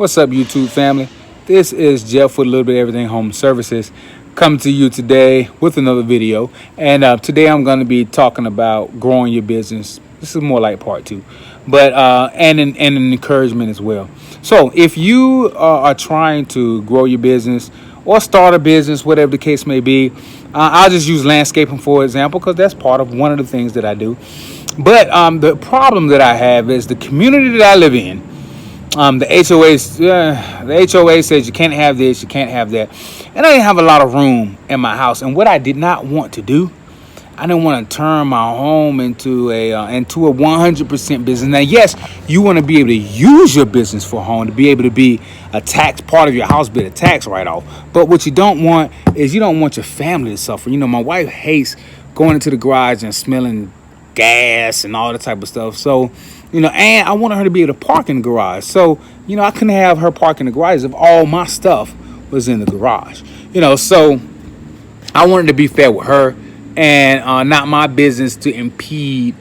What's up, YouTube family? This is Jeff with a little bit of everything home services, coming to you today with another video. And today I'm going to be talking about growing your business. This is more like part two, but and an encouragement as well. So if you are trying to grow your business or start a business, whatever the case may be, I'll just use landscaping for example because that's part of one of the things that I do. But the problem that I have is the community that I live in. The HOA says you can't have this, you can't have that, and I didn't have a lot of room in my house. And what I did not want to do, I didn't want to turn my home into a 100% business. Now, yes, you want to be able to use your business for a home to be able to be a tax part of your house, be a tax write-off. But what you don't want is you don't want your family to suffer. You know, my wife hates going into the garage and smelling gas and all that type of stuff. So, and I wanted her to be able to park in the garage. So, I couldn't have her park in the garage if all my stuff was in the garage. So I wanted to be fair with her and not my business to impede,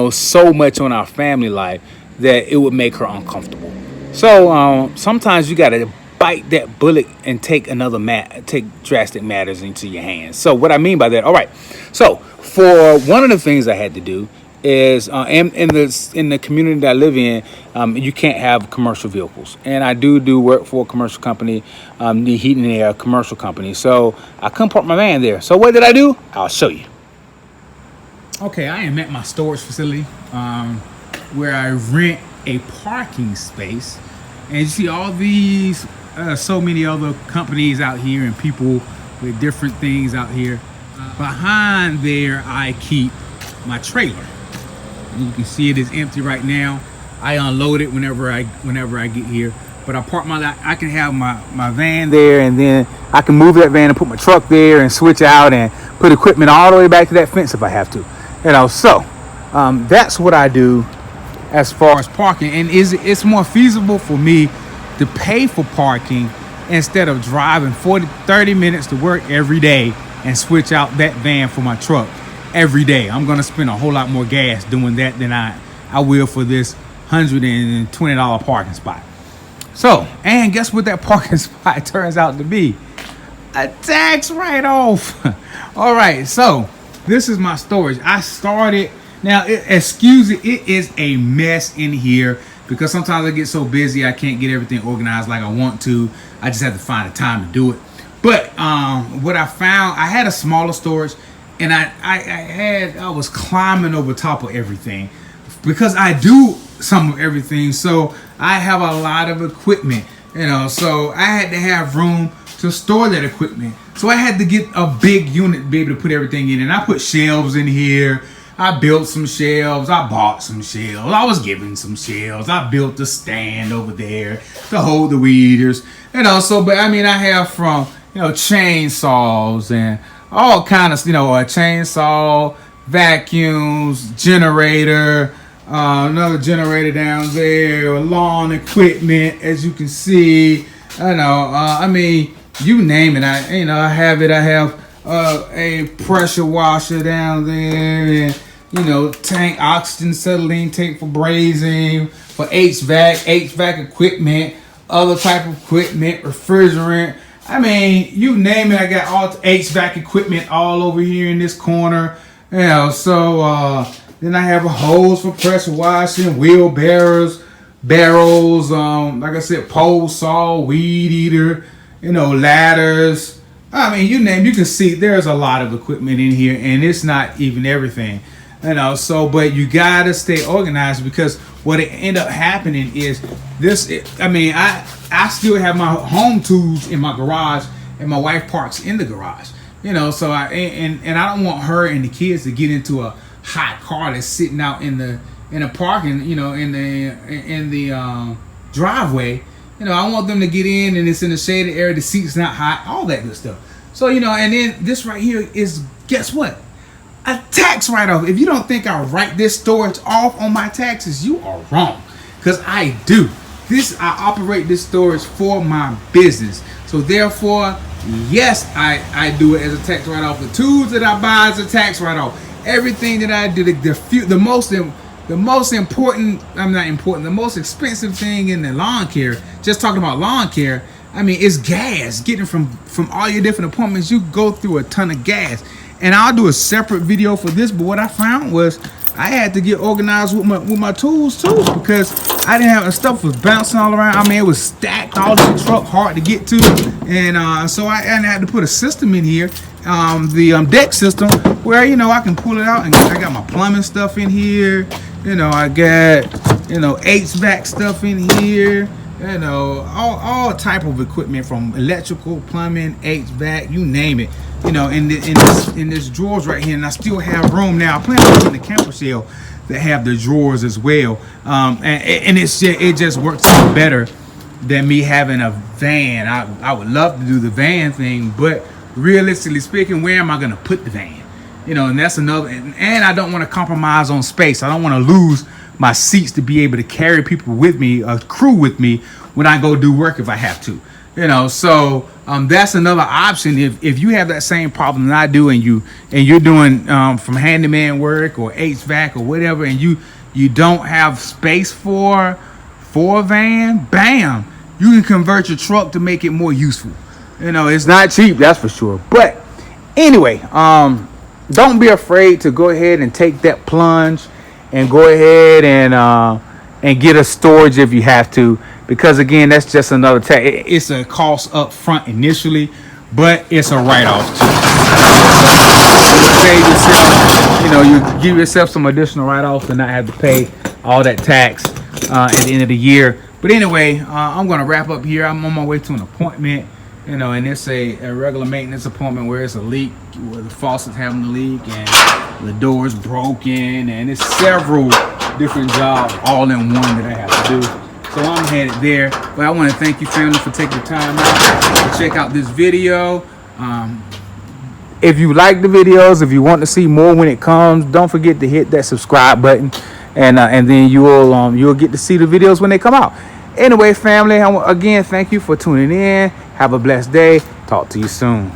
so much on our family life that it would make her uncomfortable. So sometimes you got to bite that bullet and take drastic matters into your hands. So what I mean by that, all right. So for one of the things I had to do is in the community that I live in, you can't have commercial vehicles, and I do work for a commercial company, the heating and air commercial company. So I couldn't park my van there. So what did I do? I'll show you. Okay, I am at my storage facility where I rent a parking space, and you see all these so many other companies out here and people with different things out here. Behind there, I keep my trailer. You can see it is empty right now. I unload it whenever I get here. But I can have my van there, and then I can move that van and put my truck there and switch out and put equipment all the way back to that fence if I have to. So that's what I do as far as parking. And it's more feasible for me to pay for parking instead of driving 30 minutes to work every day and switch out that van for my truck every day. I'm going to spend a whole lot more gas doing that than I will for this $120 parking spot. So, and guess what that parking spot turns out to be? A tax write-off. All right, so this is my storage. I started, now excuse it is a mess in here because sometimes I get so busy I can't get everything organized like I want to. I just have to find the time to do it. But what I found, I had a smaller storage, and I was climbing over top of everything because I do some of everything. So I have a lot of equipment, so I had to have room to store that equipment. So I had to get a big unit to be able to put everything in. And I put shelves in here. I built some shelves. I bought some shelves. I was given some shelves. I built a stand over there to hold the weed eaters. But I have from, chainsaws and all kind of, a chainsaw, vacuums, generator, another generator down there, lawn equipment, as you can see. You name it. I have it. I have a pressure washer down there, and tank, oxygen acetylene tank for brazing, for HVAC equipment, other type of equipment, refrigerant. You name it. I got all HVAC equipment all over here in this corner. Then I have a hose for pressure washing, wheelbarrows, barrels, like I said, pole saw, weed eater, ladders. You name, you can see there's a lot of equipment in here, and it's not even everything. But you gotta stay organized because what it end up happening is I still have my home tools in my garage, and my wife parks in the garage. So I don't want her and the kids to get into a hot car that's sitting out in the parking, in the driveway. I want them to get in and it's in the shaded area, the seat's not hot, all that good stuff. So, and then this right here is, guess what? A tax write-off. If you don't think I write this storage off on my taxes, you are wrong. Because I do. I operate this storage for my business. So therefore, yes, I do it as a tax write-off. The tools that I buy is a tax write-off. Everything that I do, the the most important, I'm not important, the most expensive thing in the lawn care, just talking about lawn care, I mean, it's gas. Getting from all your different appointments, you go through a ton of gas. And I'll do a separate video for this, but what I found was I had to get organized with my tools too, because I didn't have, the stuff was bouncing all around. I mean, it was stacked all in the truck, hard to get to. And so I had to put a system in here, the deck system, where, you know, I can pull it out, and I got my plumbing stuff in here. You know, I got, you know, HVAC stuff in here. You know, all type of equipment, from electrical, plumbing, HVAC, you name it. You know, in this drawers right here, and I still have room now. I plan on putting the camper shell that have the drawers as well. And it just works better than me having a van. I would love to do the van thing, but realistically speaking, where am I gonna put the van? You know, and that's another. And I don't want to compromise on space. I don't want to lose my seats to be able to carry people with me, a crew with me, when I go do work if I have to. You know, so that's another option. If you have that same problem that I do, and you're doing from handyman work or HVAC or whatever, and you don't have space for a van, bam, you can convert your truck to make it more useful. You know, it's not cheap, that's for sure. But anyway, don't be afraid to go ahead and take that plunge, and go ahead and get a storage if you have to, because again, that's just another tax. It's a cost up front initially, but it's a write-off too. You save yourself, you know, you give yourself some additional write-offs and not have to pay all that tax at the end of the year. But anyway, I'm gonna wrap up here. I'm on my way to an appointment, you know, and it's a regular maintenance appointment where it's a leak, where the faucet's having a leak and the door's broken, and it's several different jobs all in one that I have to do. So I'm headed there. But I want to thank you, family, for taking the time out to check out this video. If you like the videos, if you want to see more when it comes, don't forget to hit that subscribe button, and then you'll get to see the videos when they come out. Anyway, family, again, thank you for tuning in. Have a blessed day. Talk to you soon.